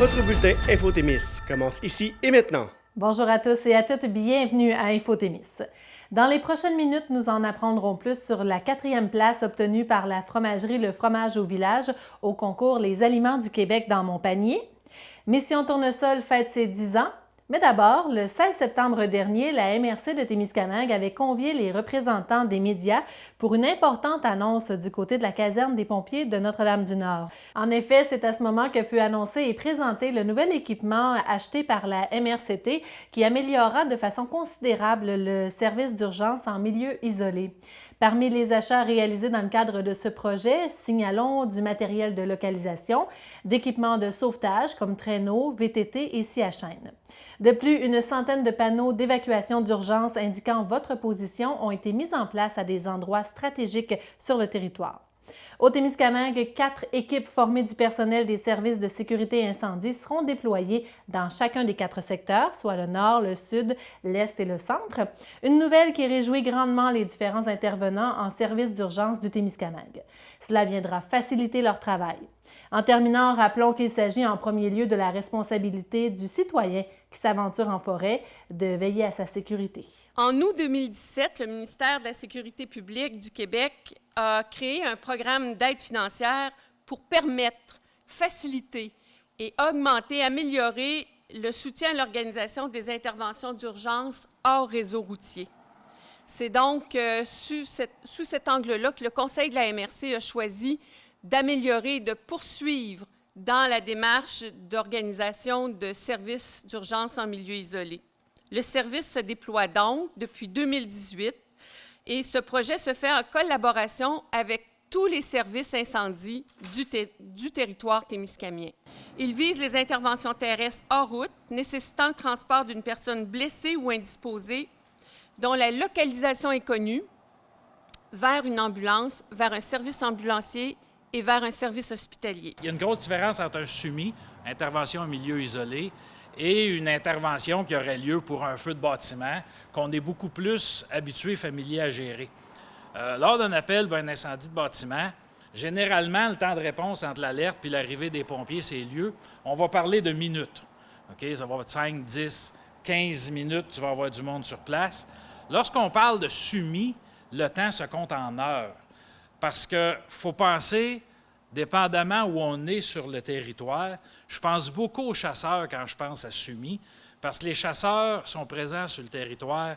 Votre bulletin Info-Témis commence ici et maintenant. Bonjour à tous et à toutes, bienvenue à Info-Témis. Dans les prochaines minutes, nous en apprendrons plus sur la 4e place obtenue par la fromagerie Le Fromage au Village au concours Les Aliments du Québec dans mon panier. Mission Tournesol fête ses 10 ans. Mais d'abord, le 16 septembre dernier, la MRC de Témiscamingue avait convié les représentants des médias pour une importante annonce du côté de la caserne des pompiers de Notre-Dame-du-Nord. En effet, c'est à ce moment que fut annoncé et présenté le nouvel équipement acheté par la MRCT qui améliorera de façon considérable le service d'urgence en milieu isolé. Parmi les achats réalisés dans le cadre de ce projet, signalons du matériel de localisation, d'équipements de sauvetage comme traîneaux, VTT et scie à chaîne. De plus, une centaine de panneaux d'évacuation d'urgence indiquant votre position ont été mis en place à des endroits stratégiques sur le territoire. Au Témiscamingue, 4 équipes formées du personnel des services de sécurité incendie seront déployées dans chacun des 4 secteurs, soit le nord, le sud, l'est et le centre. Une nouvelle qui réjouit grandement les différents intervenants en service d'urgence du Témiscamingue. Cela viendra faciliter leur travail. En terminant, rappelons qu'il s'agit en premier lieu de la responsabilité du citoyen qui s'aventure en forêt de veiller à sa sécurité. En août 2017, le ministère de la Sécurité publique du Québec a créé un programme d'aide financière pour permettre, faciliter et augmenter, améliorer le soutien à l'organisation des interventions d'urgence hors réseau routier. C'est donc sous cet angle-là que le Conseil de la MRC a choisi d'améliorer et de poursuivre dans la démarche d'organisation de services d'urgence en milieu isolé. Le service se déploie donc depuis 2018 et ce projet se fait en collaboration avec tous les services incendies du territoire témiscamien. Il vise les interventions terrestres hors route nécessitant le transport d'une personne blessée ou indisposée dont la localisation est connue vers une ambulance, vers un service ambulancier et vers un service hospitalier. Il y a une grosse différence entre un SUMI, intervention en milieu isolé, et une intervention qui aurait lieu pour un feu de bâtiment, qu'on est beaucoup plus habitué, familier à gérer. Lors d'un appel d'un incendie de bâtiment, généralement, le temps de réponse entre l'alerte et l'arrivée des pompiers, c'est lieu, on va parler de minutes. Okay? Ça va être 5, 10, 15 minutes, tu vas avoir du monde sur place. Lorsqu'on parle de SUMI, le temps se compte en heures. Parce qu'il faut penser, dépendamment où on est sur le territoire, je pense beaucoup aux chasseurs quand je pense à SUMI, parce que les chasseurs sont présents sur le territoire,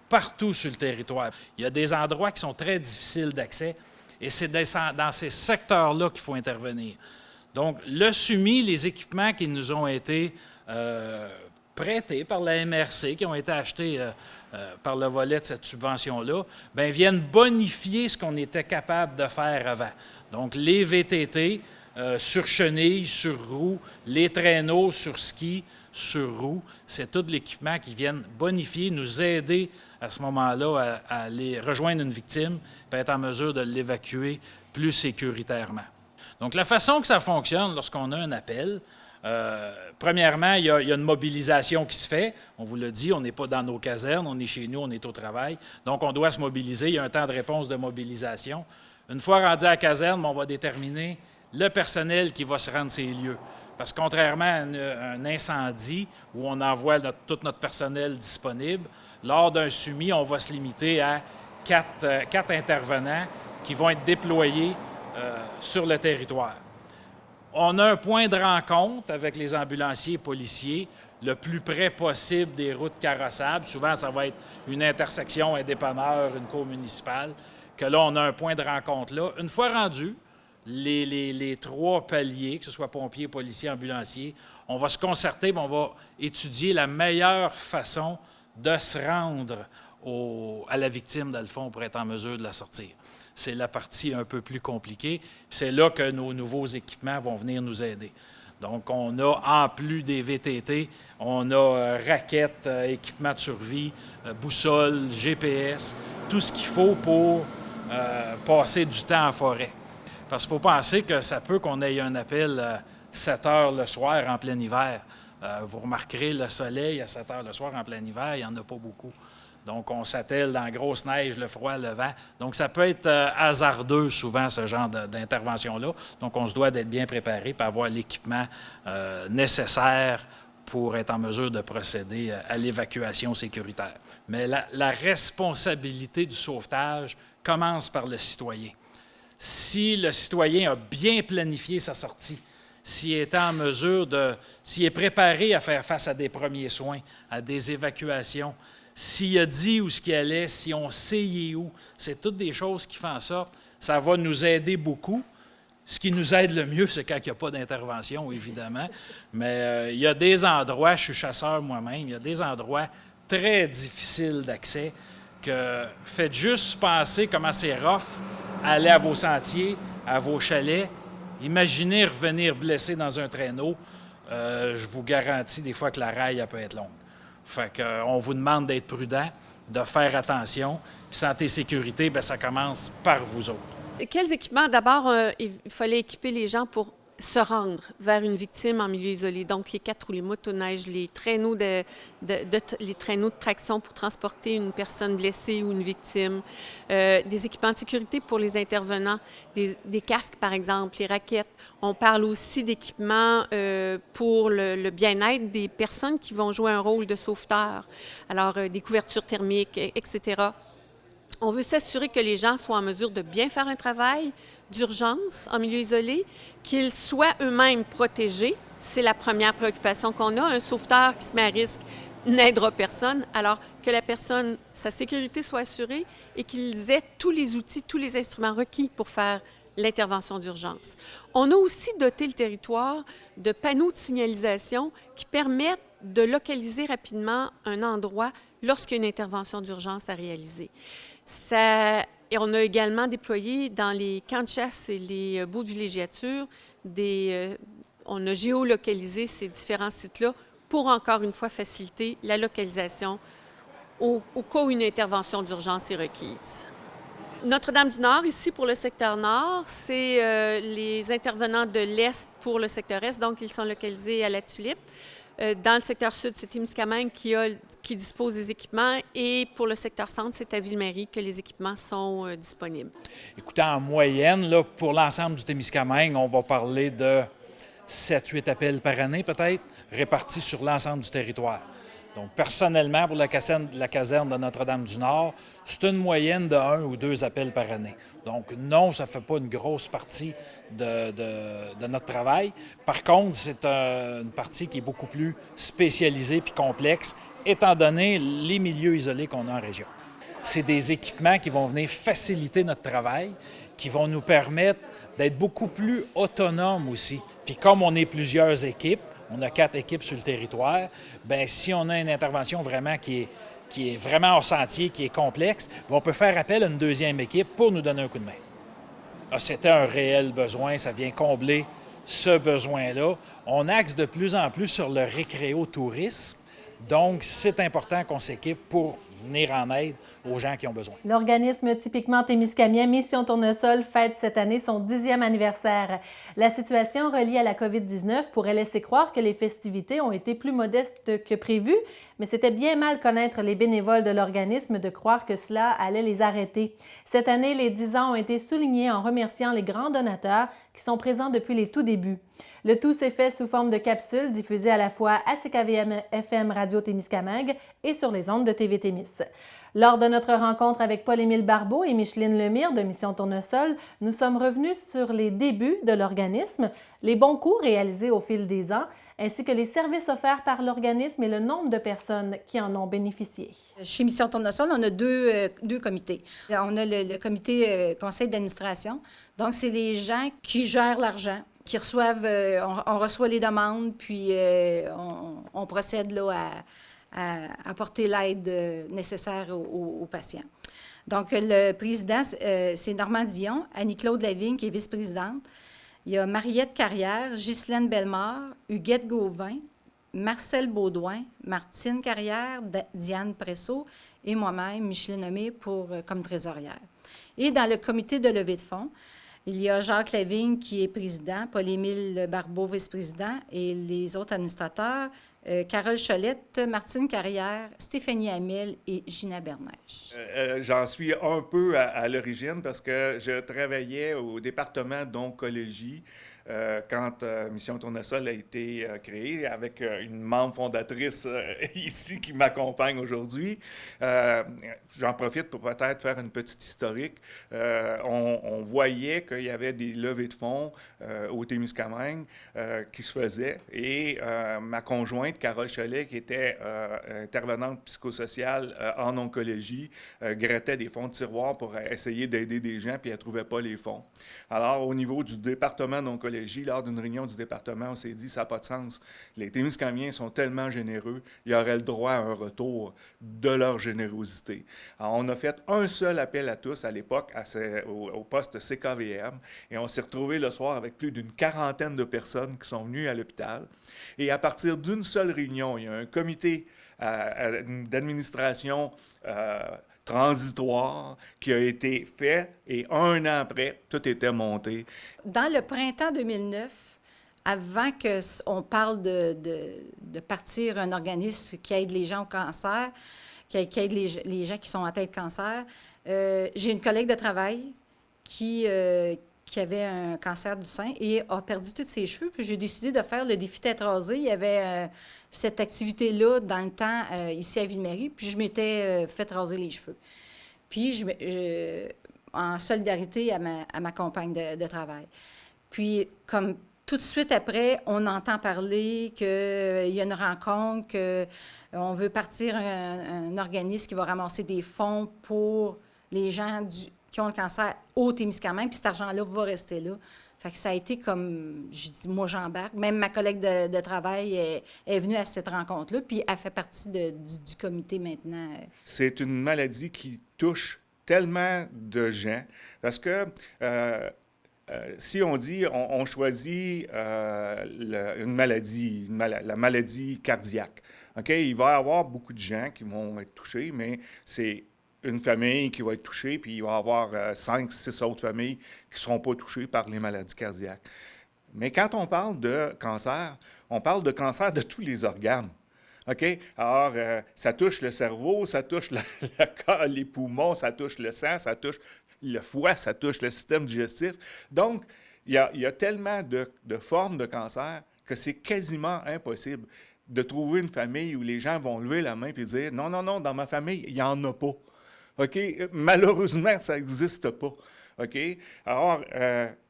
partout sur le territoire. Il y a des endroits qui sont très difficiles d'accès et c'est dans ces secteurs-là qu'il faut intervenir. Donc, le SUMI, les équipements qui nous ont été prêtés par la MRC, qui ont été achetés par le volet de cette subvention-là, bien, viennent bonifier ce qu'on était capable de faire avant. Donc, les VTT sur chenilles, sur roues, les traîneaux sur ski, sur roues, c'est tout l'équipement qui vient bonifier, nous aider à ce moment-là à aller rejoindre une victime et être en mesure de l'évacuer plus sécuritairement. Donc, la façon que ça fonctionne lorsqu'on a un appel, premièrement, il y a une mobilisation qui se fait. On vous l'a dit, on n'est pas dans nos casernes, on est chez nous, on est au travail. Donc, on doit se mobiliser. Il y a un temps de réponse de mobilisation. Une fois rendu à la caserne, on va déterminer le personnel qui va se rendre ces lieux. Parce que contrairement à un incendie où on envoie tout notre personnel disponible, lors d'un SUMI, on va se limiter à 4 intervenants qui vont être déployés sur le territoire. On a un point de rencontre avec les ambulanciers et policiers le plus près possible des routes carrossables. Souvent, ça va être une intersection, un dépanneur, une cour municipale, que là, on a un point de rencontre là. Une fois rendu, les 3 paliers, que ce soit pompiers, policiers, ambulanciers, on va se concerter, on va étudier la meilleure façon de se rendre à la victime, dans le fond, pour être en mesure de la sortir. C'est la partie un peu plus compliquée. C'est là que nos nouveaux équipements vont venir nous aider. Donc, on a, en plus des VTT, on a raquettes, équipements de survie, boussole, GPS, tout ce qu'il faut pour passer du temps en forêt. Parce qu'il faut penser que ça peut qu'on ait un appel 7 heures le soir en plein hiver. Vous remarquerez, le soleil à 7 heures le soir en plein hiver, il n'y en a pas beaucoup. Donc, on s'attelle dans la grosse neige, le froid, le vent. Donc, ça peut être hasardeux souvent, ce genre d'intervention-là. Donc, on se doit d'être bien préparé pour avoir l'équipement nécessaire pour être en mesure de procéder à l'évacuation sécuritaire. Mais la responsabilité du sauvetage commence par le citoyen. Si le citoyen a bien planifié sa sortie, s'il est en mesure s'il est préparé à faire face à des premiers soins, à des évacuations, s'il a dit où ce qu'il allait, si on sait où, c'est toutes des choses qui font en sorte, ça va nous aider beaucoup. Ce qui nous aide le mieux, c'est quand il n'y a pas d'intervention, évidemment. Mais il y a des endroits, je suis chasseur moi-même, il y a des endroits très difficiles d'accès que faites juste penser comment c'est rough aller à vos sentiers, à vos chalets. Imaginez revenir blessé dans un traîneau. Je vous garantis des fois que la raille elle peut être longue. Fait qu'on vous demande d'être prudent, de faire attention. Puis santé et sécurité, bien, ça commence par vous autres. Quels équipements? D'abord, il fallait équiper les gens pour se rendre vers une victime en milieu isolé. Donc, les 4 roues, les motoneiges, les traîneaux les traîneaux de traction pour transporter une personne blessée ou une victime, des équipements de sécurité pour les intervenants, des casques, par exemple, les raquettes. On parle aussi d'équipements pour le bien-être des personnes qui vont jouer un rôle de sauveteur. Alors, des couvertures thermiques, etc. On veut s'assurer que les gens soient en mesure de bien faire un travail d'urgence en milieu isolé, qu'ils soient eux-mêmes protégés. C'est la première préoccupation qu'on a. Un sauveteur qui se met à risque n'aidera personne, alors que la personne, sa sécurité soit assurée et qu'ils aient tous les outils, tous les instruments requis pour faire l'intervention d'urgence. On a aussi doté le territoire de panneaux de signalisation qui permettent de localiser rapidement un endroit lorsqu'il y a une intervention d'urgence à réaliser. Et on a également déployé dans les camps de chasse et les baux de villégiature, on a géolocalisé ces différents sites-là pour, encore une fois, faciliter la localisation au cas où une intervention d'urgence est requise. Notre-Dame-du-Nord, ici pour le secteur nord, c'est les intervenants de l'Est pour le secteur Est, donc ils sont localisés à la Tulipe. Dans le secteur sud, c'est Témiscamingue qui dispose des équipements et pour le secteur centre, c'est à Ville-Marie que les équipements sont disponibles. Écoutez, en moyenne, là, pour l'ensemble du Témiscamingue, on va parler de 7-8 appels par année peut-être, répartis sur l'ensemble du territoire. Donc, personnellement, pour la caserne de Notre-Dame-du-Nord, c'est une moyenne de 1 ou 2 appels par année. Donc, non, ça ne fait pas une grosse partie de notre travail. Par contre, c'est une partie qui est beaucoup plus spécialisée puis complexe, étant donné les milieux isolés qu'on a en région. C'est des équipements qui vont venir faciliter notre travail, qui vont nous permettre d'être beaucoup plus autonomes aussi. Puis comme on est plusieurs équipes, on a 4 équipes sur le territoire, bien, si on a une intervention vraiment qui est vraiment hors sentier, qui est complexe, bien, on peut faire appel à une deuxième équipe pour nous donner un coup de main. C'était un réel besoin, ça vient combler ce besoin-là. On axe de plus en plus sur le récréotourisme, donc c'est important qu'on s'équipe pour venir en aide aux gens qui ont besoin. L'organisme typiquement témiscamien Mission Tournesol fête cette année son 10e anniversaire. La situation reliée à la COVID-19 pourrait laisser croire que les festivités ont été plus modestes que prévu, mais c'était bien mal connaître les bénévoles de l'organisme de croire que cela allait les arrêter. Cette année, les 10 ans ont été soulignés en remerciant les grands donateurs qui sont présents depuis les tout débuts. Le tout s'est fait sous forme de capsules diffusées à la fois à CKVM-FM Radio Témiscamingue et sur les ondes de TV Témis. Lors de notre rencontre avec Paul-Émile Barbeau et Micheline Lemire de Mission Tournesol, nous sommes revenus sur les débuts de l'organisme, les bons coups réalisés au fil des ans, ainsi que les services offerts par l'organisme et le nombre de personnes qui en ont bénéficié. Chez Mission Tournesol, on a deux comités. On a le comité conseil d'administration. Donc, c'est les gens qui gèrent l'argent, qui reçoivent, on reçoit les demandes, puis on procède là, à apporter l'aide nécessaire aux patients. Donc, le président, c'est Normand Dion, Annie-Claude Lavigne, qui est vice-présidente. Il y a Mariette Carrière, Ghislaine Bellemare, Huguette Gauvin, Marcel Baudouin, Martine Carrière, Diane Presso et moi-même, Micheline Lemire, comme trésorière. Et dans le comité de levée de fonds, il y a Jacques Lavigne qui est président, Paul-Émile Barbeau, vice-président, et les autres administrateurs, Carole Cholette, Martine Carrière, Stéphanie Hamel et Gina Bernèche. J'en suis un peu à l'origine parce que je travaillais au département d'oncologie quand Mission Tournesol a été créée, avec une membre fondatrice ici qui m'accompagne aujourd'hui. J'en profite pour peut-être faire une petite historique. On voyait qu'il y avait des levées de fonds au Témiscamingue qui se faisaient et ma conjointe, Carole Cholet, qui était intervenante psychosociale en oncologie, grattait des fonds de tiroir pour essayer d'aider des gens, puis elle ne trouvait pas les fonds. Alors, au niveau du département d'oncologie, lors d'une réunion du département, on s'est dit, ça n'a pas de sens. Les Témiscamingiens sont tellement généreux, il y aurait le droit à un retour de leur générosité. Alors, on a fait un seul appel à tous à l'époque au poste CKVM, et on s'est retrouvés le soir avec plus d'une quarantaine de personnes qui sont venues à l'hôpital. Et à partir d'une seule réunion, il y a un comité d'administration transitoire qui a été fait et un an après, tout était monté. Dans le printemps 2009, avant qu'on parle de partir un organisme qui aide les gens au cancer, qui aide les gens qui sont atteints de cancer, j'ai une collègue de travail qui avait un cancer du sein et a perdu tous ses cheveux. Puis j'ai décidé de faire le défi tête rasée. Il y avait cette activité-là dans le temps ici à Ville-Marie, puis je m'étais fait raser les cheveux. Puis en solidarité à ma compagne de travail. Puis comme tout de suite après, on entend parler qu'il y a une rencontre, qu'on veut partir un organisme qui va ramasser des fonds pour les gens qui ont le cancer au Témiscamingue, puis cet argent-là va rester là. Fait que ça a été comme, j'ai dit, moi j'embarque. Même ma collègue de travail est venue à cette rencontre-là, puis elle fait partie du comité maintenant. C'est une maladie qui touche tellement de gens, parce que si on dit, on choisit une maladie, la maladie cardiaque, OK? Il va y avoir beaucoup de gens qui vont être touchés, mais c'est une famille qui va être touchée, puis il va y avoir 5, 6 autres familles qui ne seront pas touchées par les maladies cardiaques. Mais quand on parle de cancer, on parle de cancer de tous les organes. OK? Alors, ça touche le cerveau, ça touche les poumons, ça touche le sang, ça touche le foie, ça touche le système digestif. Donc, il y a tellement de formes de cancer que c'est quasiment impossible de trouver une famille où les gens vont lever la main et dire « Non, non, non, dans ma famille, il n'y en a pas. » OK? Malheureusement, ça n'existe pas. OK? Alors,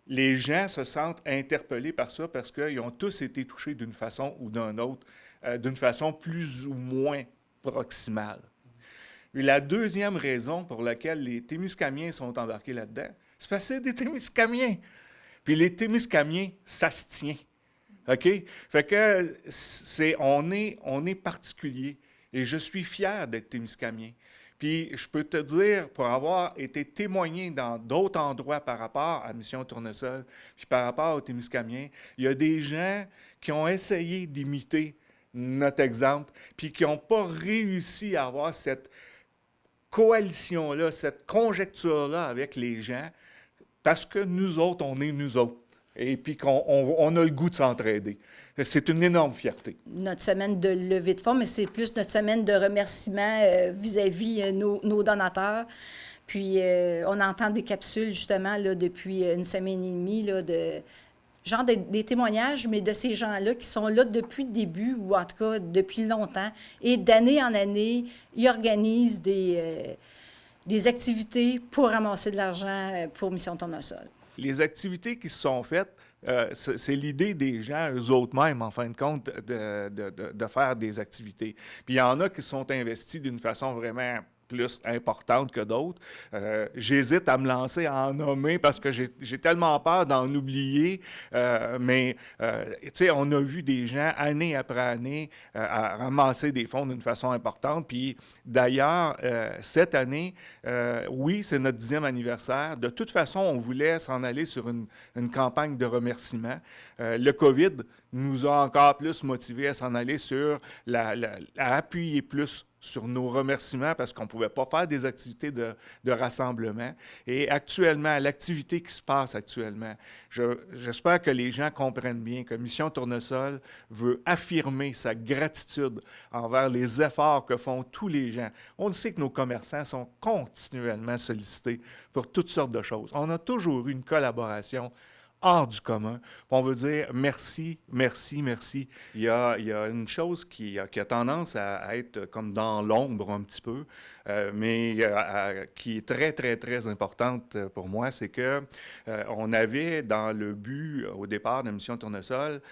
les gens se sentent interpellés par ça parce qu'ils ont tous été touchés d'une façon ou d'une autre, d'une façon plus ou moins proximale. Et la deuxième raison pour laquelle les Témiscamingiens sont embarqués là-dedans, c'est parce que c'est des Témiscamingiens. Puis les Témiscamingiens, ça se tient. OK? Fait que on est particulier. Et je suis fier d'être Témiscamien. Puis je peux te dire, pour avoir été témoigné dans d'autres endroits par rapport à Mission Tournesol, puis par rapport aux Témiscamingiens, il y a des gens qui ont essayé d'imiter notre exemple, puis qui n'ont pas réussi à avoir cette coalition-là, cette conjecture-là avec les gens, parce que nous autres, on est nous autres. Et puis qu'on a le goût de s'entraider. C'est une énorme fierté. Notre semaine de levée de fonds, mais c'est plus notre semaine de remerciement vis-à-vis nos donateurs. Puis on entend des capsules, justement, là, depuis une semaine et demie, là, genre des témoignages, mais de ces gens-là qui sont là depuis le début, ou en tout cas depuis longtemps. Et d'année en année, ils organisent des activités pour ramasser de l'argent pour Mission Tournesol. Les activités qui se sont faites, c'est l'idée des gens, eux autres mêmes, en fin de compte, de faire des activités. Puis il y en a qui se sont investis d'une façon vraiment plus importante que d'autres. J'hésite à me lancer à en nommer parce que j'ai tellement peur d'en oublier. Mais, tu sais, on a vu des gens, année après année, à ramasser des fonds d'une façon importante. Puis, d'ailleurs, cette année, oui, c'est notre 10e anniversaire. De toute façon, on voulait s'en aller sur une campagne de remerciement. Le COVID nous a encore plus motivés à s'en aller sur à appuyer plus sur nos remerciements parce qu'on ne pouvait pas faire des activités de rassemblement. Et actuellement, l'activité qui se passe actuellement, j'espère que les gens comprennent bien que Mission Tournesol veut affirmer sa gratitude envers les efforts que font tous les gens. On sait que nos commerçants sont continuellement sollicités pour toutes sortes de choses. On a toujours eu une collaboration hors du commun. On veut dire merci, merci, merci. Il y a une chose qui a tendance à être comme dans l'ombre un petit peu, mais qui est très, très, très importante pour moi, c'est que on avait dans le but, au départ de Mission Tournesol,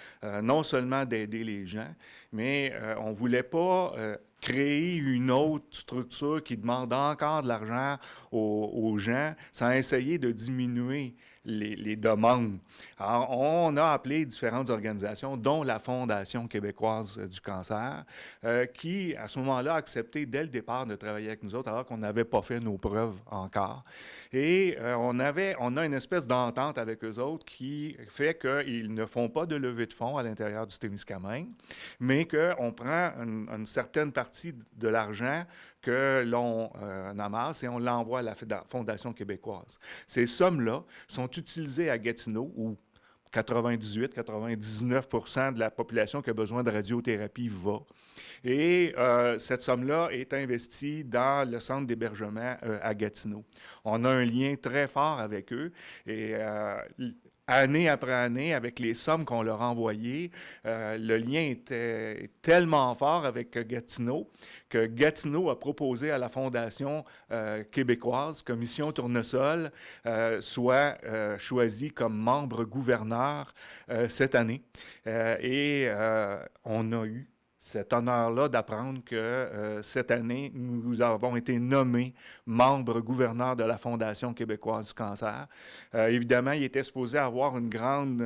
non seulement d'aider les gens, mais on ne voulait pas créer une autre structure qui demande encore de l'argent aux gens sans essayer de diminuer les demandes. Alors, on a appelé différentes organisations, dont la Fondation québécoise du cancer, qui, à ce moment-là, a accepté dès le départ de travailler avec nous autres, alors qu'on n'avait pas fait nos preuves encore. Et on a une espèce d'entente avec eux autres qui fait qu'ils ne font pas de levée de fonds à l'intérieur du Témiscamingue, mais qu'on prend une certaine partie de l'argent que l'on amasse et on l'envoie à la Fondation québécoise. Ces sommes-là sont utilisées à Gatineau, où 98-99% de la population qui a besoin de radiothérapie va. Et cette somme-là est investie dans le centre d'hébergement à Gatineau. On a un lien très fort avec eux et année après année, avec les sommes qu'on leur envoyait, le lien était tellement fort avec Gatineau que Gatineau a proposé à la Fondation québécoise que Mission Tournesol soit choisie comme membre gouverneur cette année. Et on a eu cet honneur-là d'apprendre que cette année, nous avons été nommés membres gouverneurs de la Fondation québécoise du cancer. Évidemment, il était supposé avoir une grande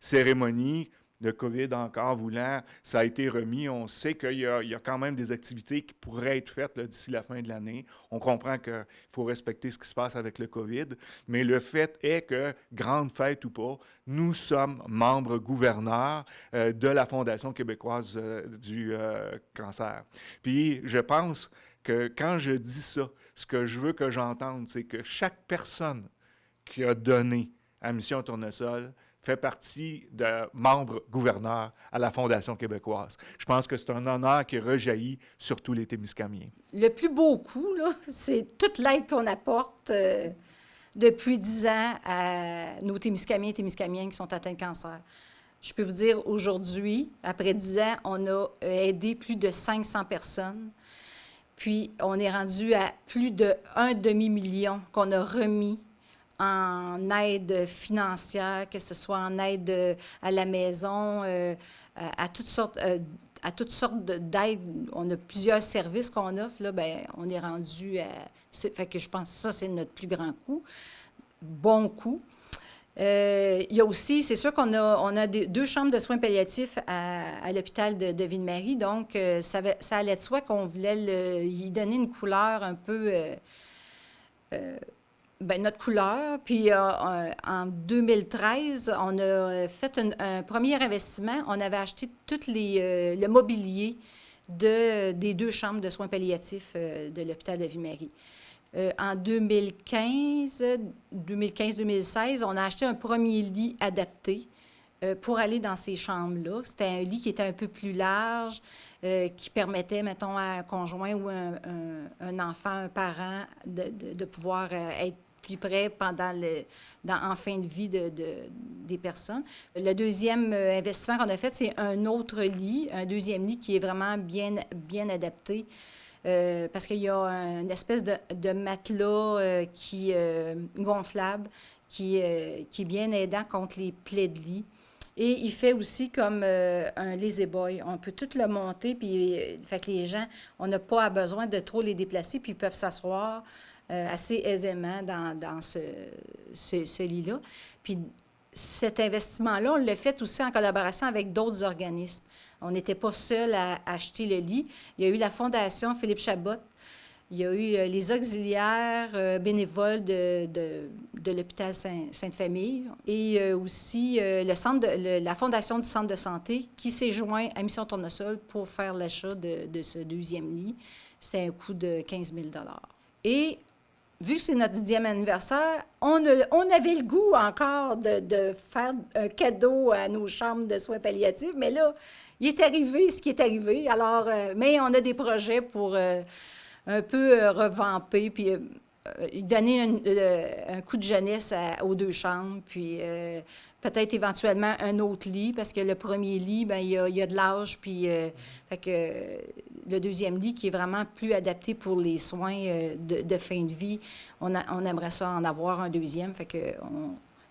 cérémonie. Le COVID encore voulant, ça a été remis. On sait qu'il y a quand même des activités qui pourraient être faites d'ici la fin de l'année. On comprend qu'il faut respecter ce qui se passe avec le COVID, mais le fait est que, grande fête ou pas, nous sommes membres gouverneurs de la Fondation québécoise du cancer. Puis je pense que quand je dis ça, ce que je veux que j'entende, c'est que chaque personne qui a donné à Mission Tournesol fait partie de membres gouverneurs à la Fondation québécoise. Je pense que c'est un honneur qui rejaillit sur tous les Témiscamiens. Le plus beau coup, là, c'est toute l'aide qu'on apporte depuis 10 ans à nos Témiscamiens et Témiscamiennes qui sont atteints de cancer. Je peux vous dire, aujourd'hui, après 10 ans, on a aidé plus de 500 personnes. Puis, on est rendu à plus d'1 demi-million qu'on a remis en aide financière, que ce soit en aide à la maison, à toutes sortes d'aides. On a plusieurs services qu'on offre. Là, bien, on est rendu à... Fait que je pense que ça, c'est notre plus grand coup. Bon coup. Il y a aussi, c'est sûr qu'on a 2 chambres de soins palliatifs à l'hôpital de Ville-Marie. Donc, ça allait de soi qu'on voulait y donner une couleur un peu... notre couleur. Puis en 2013, on a fait un premier investissement. On avait acheté tout le mobilier des 2 chambres de soins palliatifs de l'hôpital de Ville-Marie. En 2015-2016, on a acheté un premier lit adapté pour aller dans ces chambres-là. C'était un lit qui était un peu plus large, qui permettait, mettons, à un conjoint ou un enfant, un parent, de pouvoir être plus près en fin de vie des personnes. Le deuxième investissement qu'on a fait, c'est un autre lit, un deuxième lit qui est vraiment bien adapté parce qu'il y a une espèce de matelas gonflable qui est bien aidant contre les plaies de lit. Et il fait aussi comme un lazy boy. On peut tout le monter, puis fait que les gens, on n'a pas besoin de trop les déplacer, puis ils peuvent s'asseoir assez aisément dans ce lit-là. Puis cet investissement-là, on l'a fait aussi en collaboration avec d'autres organismes. On n'était pas seul à acheter le lit. Il y a eu la Fondation Philippe Chabot Il y a eu les auxiliaires bénévoles de l'hôpital Sainte-Famille et aussi la fondation du centre de santé qui s'est joint à Mission Tournesol pour faire l'achat de ce 2e lit. C'était un coût de 15 000 $. Et vu que c'est notre 10e anniversaire, on avait le goût encore de faire un cadeau à nos chambres de soins palliatifs, mais là, il est arrivé ce qui est arrivé. Alors, mais on a des projets pour un peu revamper, puis donner un coup de jeunesse aux 2 chambres, puis peut-être éventuellement un autre lit, parce que le premier lit, bien, il y a de l'âge, puis fait que le 2e lit qui est vraiment plus adapté pour les soins de fin de vie, on aimerait ça en avoir un 2e, fait que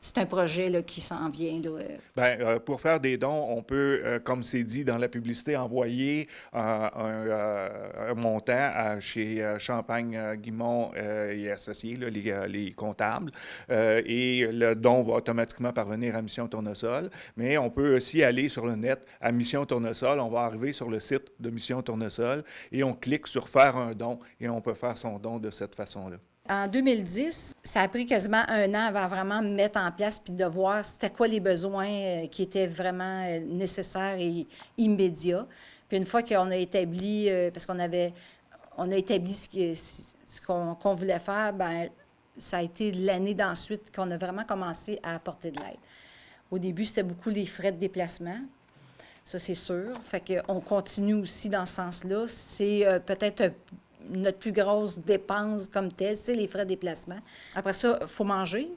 c'est un projet là, qui s'en vient. Là. Bien, pour faire des dons, on peut, comme c'est dit dans la publicité, envoyer un montant chez Champagne, Guimont et Associés, là, les comptables, et le don va automatiquement parvenir à Mission Tournesol. Mais on peut aussi aller sur le net à Mission Tournesol. On va arriver sur le site de Mission Tournesol et on clique sur « Faire un don » et on peut faire son don de cette façon-là. En 2010, ça a pris quasiment 1 an avant vraiment de mettre en place puis de voir c'était quoi les besoins qui étaient vraiment nécessaires et immédiats. Puis une fois qu'on a établi, parce qu'on a établi ce qu'on voulait faire, bien, ça a été l'année d'ensuite qu'on a vraiment commencé à apporter de l'aide. Au début, c'était beaucoup les frais de déplacement. Ça, c'est sûr. Fait qu'on continue aussi dans ce sens-là. C'est peut-être notre plus grosse dépense comme telle, c'est les frais de déplacement. Après ça, il faut manger.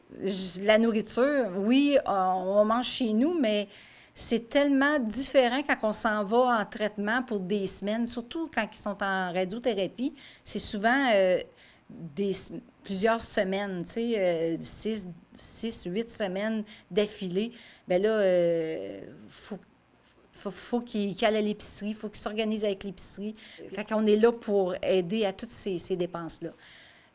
La nourriture, oui, on mange chez nous, mais c'est tellement différent quand on s'en va en traitement pour des semaines, surtout quand ils sont en radiothérapie. C'est souvent plusieurs semaines, tu sais, 6, 8 semaines d'affilée. Bien là, faut qu'il aille à l'épicerie, il faut qu'il s'organise avec l'épicerie. Fait qu'on est là pour aider à toutes ces dépenses-là.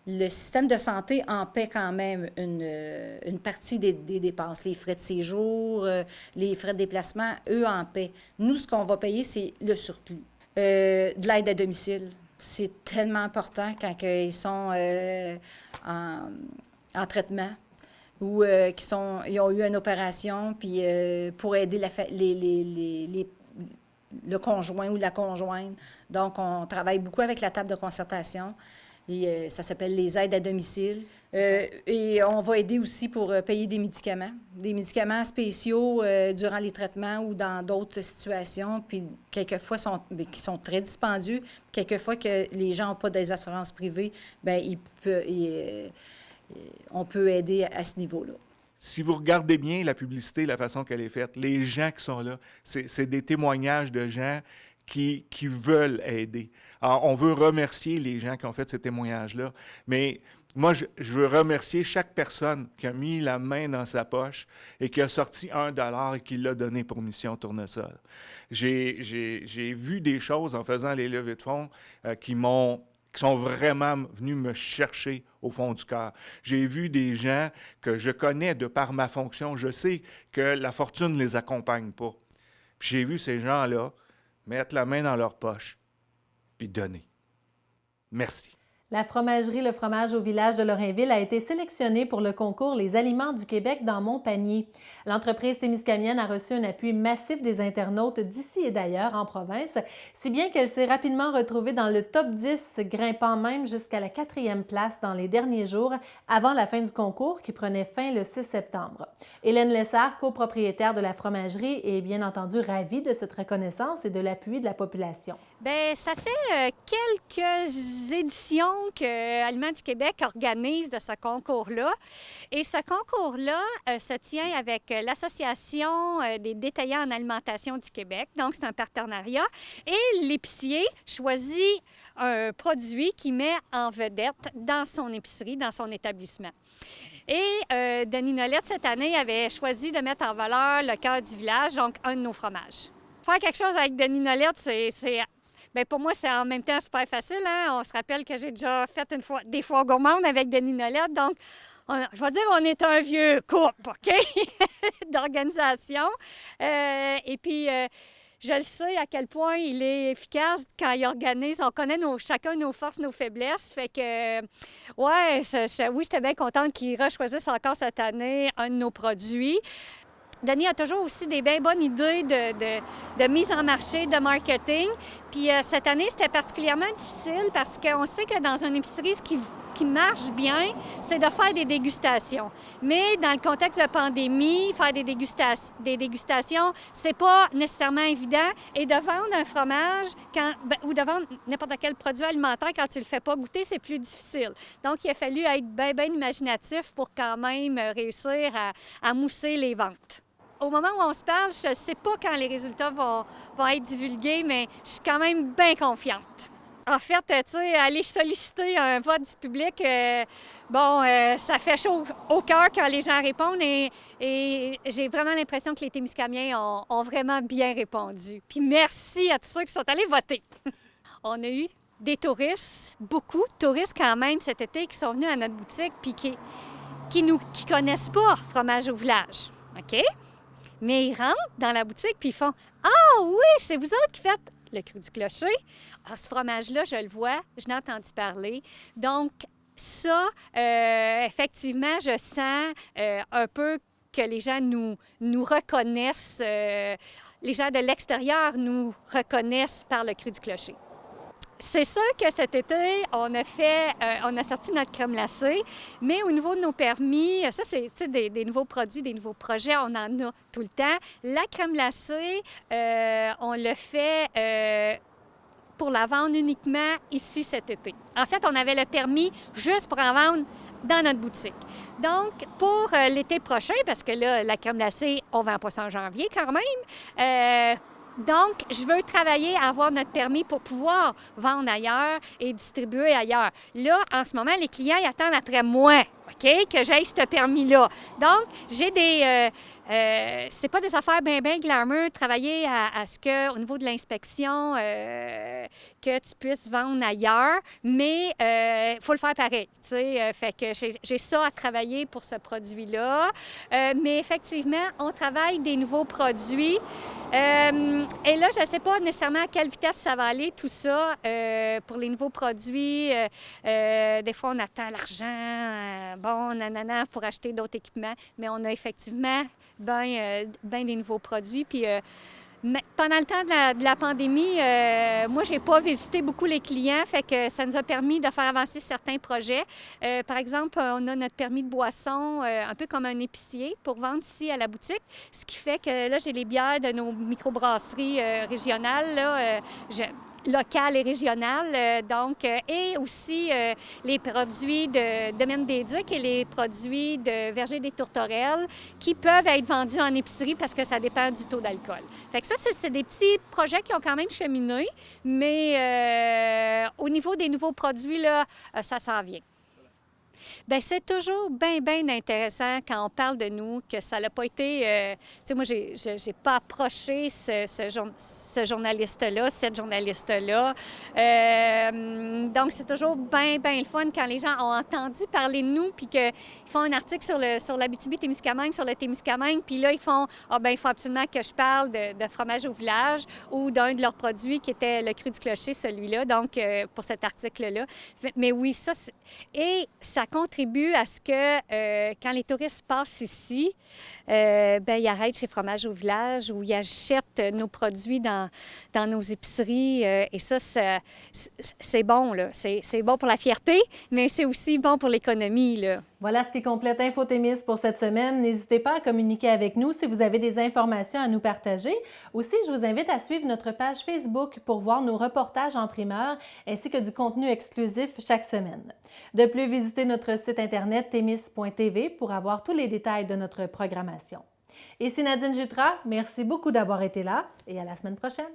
Le système de santé en paie quand même une partie des dépenses. Les frais de séjour, les frais de déplacement, eux en paient. Nous, ce qu'on va payer, c'est le surplus. De l'aide à domicile, c'est tellement important quand ils sont en traitement ou ils ont eu une opération, puis pour aider le conjoint ou la conjointe. Donc, on travaille beaucoup avec la table de concertation. Et, ça s'appelle les aides à domicile. Et on va aider aussi pour payer des médicaments spéciaux durant les traitements ou dans d'autres situations, puis quelquefois qui sont très dispendieux. Quelquefois que les gens n'ont pas des assurances privées, bien, on peut aider à ce niveau-là. Si vous regardez bien la publicité, la façon qu'elle est faite, les gens qui sont là, c'est des témoignages de gens qui veulent aider. Alors, on veut remercier les gens qui ont fait ces témoignages-là, mais moi, je veux remercier chaque personne qui a mis la main dans sa poche et qui a sorti $1 et qui l'a donné pour Mission Tournesol. J'ai vu des choses en faisant les levées de fonds qui sont vraiment venus me chercher au fond du cœur. J'ai vu des gens que je connais de par ma fonction. Je sais que la fortune ne les accompagne pas. Puis j'ai vu ces gens-là mettre la main dans leur poche puis donner. Merci. La fromagerie Le Fromage au village de Lorrainville a été sélectionnée pour le concours Les Aliments du Québec dans mon panier. L'entreprise témiscamienne a reçu un appui massif des internautes d'ici et d'ailleurs en province, si bien qu'elle s'est rapidement retrouvée dans le top 10, grimpant même jusqu'à la 4e place dans les derniers jours avant la fin du concours qui prenait fin le 6 septembre. Hélène Lessard, copropriétaire de la fromagerie, est bien entendu ravie de cette reconnaissance et de l'appui de la population. Bien, ça fait quelques éditions que Aliments du Québec organise de ce concours-là. Et ce concours-là se tient avec l'Association des détaillants en alimentation du Québec. Donc, c'est un partenariat. Et l'épicier choisit un produit qu'il met en vedette dans son épicerie, dans son établissement. Et Denis Nolette, cette année, avait choisi de mettre en valeur le cœur du village, donc un de nos fromages. Faire quelque chose avec Denis Nolette, bien, pour moi, c'est en même temps super facile. Hein? On se rappelle que j'ai déjà fait des foires gourmandes avec Denis Nolette. Donc, je vais dire, on est un vieux couple, OK? d'organisation. Et puis, Je le sais à quel point il est efficace quand il organise. On connaît chacun nos forces, nos faiblesses. Fait que, ouais, oui, j'étais bien contente qu'il rechoisisse encore cette année un de nos produits. Denis a toujours aussi des bien bonnes idées de mise en marché, de marketing. Puis cette année, c'était particulièrement difficile parce qu'on sait que dans une épicerie, ce qui marche bien, c'est de faire des dégustations. Mais dans le contexte de pandémie, faire des dégustations, c'est pas nécessairement évident. Et de vendre un fromage ou de vendre n'importe quel produit alimentaire quand tu le fais pas goûter, c'est plus difficile. Donc, il a fallu être bien imaginatif pour quand même réussir à mousser les ventes. Au moment où on se parle, je ne sais pas quand les résultats vont être divulgués, mais je suis quand même bien confiante. En fait, tu sais, aller solliciter un vote du public, ça fait chaud au cœur quand les gens répondent et j'ai vraiment l'impression que les Témiscamiens ont vraiment bien répondu. Puis merci à tous ceux qui sont allés voter. On a eu des touristes, beaucoup de touristes quand même cet été qui sont venus à notre boutique puis qui connaissent pas Fromage au village, OK? Mais ils rentrent dans la boutique puis ils font « Ah oui, c'est vous autres qui faites le cru du clocher. Ah, ce fromage-là, je le vois, je l'ai entendu parler. » Donc ça, effectivement, je sens un peu que les gens nous reconnaissent, les gens de l'extérieur nous reconnaissent par le cru du clocher. C'est sûr que cet été, on a sorti notre crème glacée, mais au niveau de nos permis, ça, c'est des nouveaux produits, des nouveaux projets, on en a tout le temps. La crème glacée, on le fait pour la vendre uniquement ici cet été. En fait, on avait le permis juste pour en vendre dans notre boutique. Donc, pour l'été prochain, parce que là, la crème glacée, on ne vend pas ça en janvier quand même, donc, je veux travailler à avoir notre permis pour pouvoir vendre ailleurs et distribuer ailleurs. Là, en ce moment, les clients ils attendent après moi, OK, que j'aille ce permis-là. Donc, j'ai c'est pas des affaires bien glamour, travailler à ce qu'au niveau de l'inspection, que tu puisses vendre ailleurs, mais il faut le faire pareil, tu sais. Fait que j'ai ça à travailler pour ce produit-là. Mais effectivement, on travaille des nouveaux produits. Et là, je ne sais pas nécessairement à quelle vitesse ça va aller, tout ça, pour les nouveaux produits. Des fois, on attend l'argent, pour acheter d'autres équipements, mais on a effectivement bien des nouveaux produits. Puis pendant le temps de la pandémie, moi, je n'ai pas visité beaucoup les clients, fait que ça nous a permis de faire avancer certains projets. Par exemple, on a notre permis de boisson, un peu comme un épicier, pour vendre ici à la boutique, ce qui fait que là, j'ai les bières de nos microbrasseries régionales, là, locales et régionales, et aussi les produits de Domaine des Ducs et les produits de Verger des Tourterelles qui peuvent être vendus en épicerie parce que ça dépend du taux d'alcool. Fait que ça, c'est des petits projets qui ont quand même cheminé, mais au niveau des nouveaux produits, là, ça s'en vient. Bien, c'est toujours bien intéressant quand on parle de nous, que ça n'a pas été... tu sais, moi, j'ai pas approché ce journaliste-là, cette journaliste-là. Donc, c'est toujours bien le fun quand les gens ont entendu parler de nous puis qu'ils font un article sur l'Abitibi-Témiscamingue, sur le Témiscamingue, puis là, ils font « Ah, bien, il faut absolument que je parle de fromage au village » ou d'un de leurs produits qui était le cru du clocher, celui-là, donc pour cet article-là. Mais oui, ça... Et ça contribue à ce que quand les touristes passent ici, ils arrêtent chez Fromage au village ou ils achètent nos produits dans nos épiceries. Et ça, c'est bon, là. C'est bon pour la fierté, mais c'est aussi bon pour l'économie, là. Voilà ce qui complète Infotémis pour cette semaine. N'hésitez pas à communiquer avec nous si vous avez des informations à nous partager. Aussi, je vous invite à suivre notre page Facebook pour voir nos reportages en primeur ainsi que du contenu exclusif chaque semaine. De plus, visitez notre site internet témis.tv pour avoir tous les détails de notre programmation. Ici Nadine Jutras, merci beaucoup d'avoir été là et à la semaine prochaine.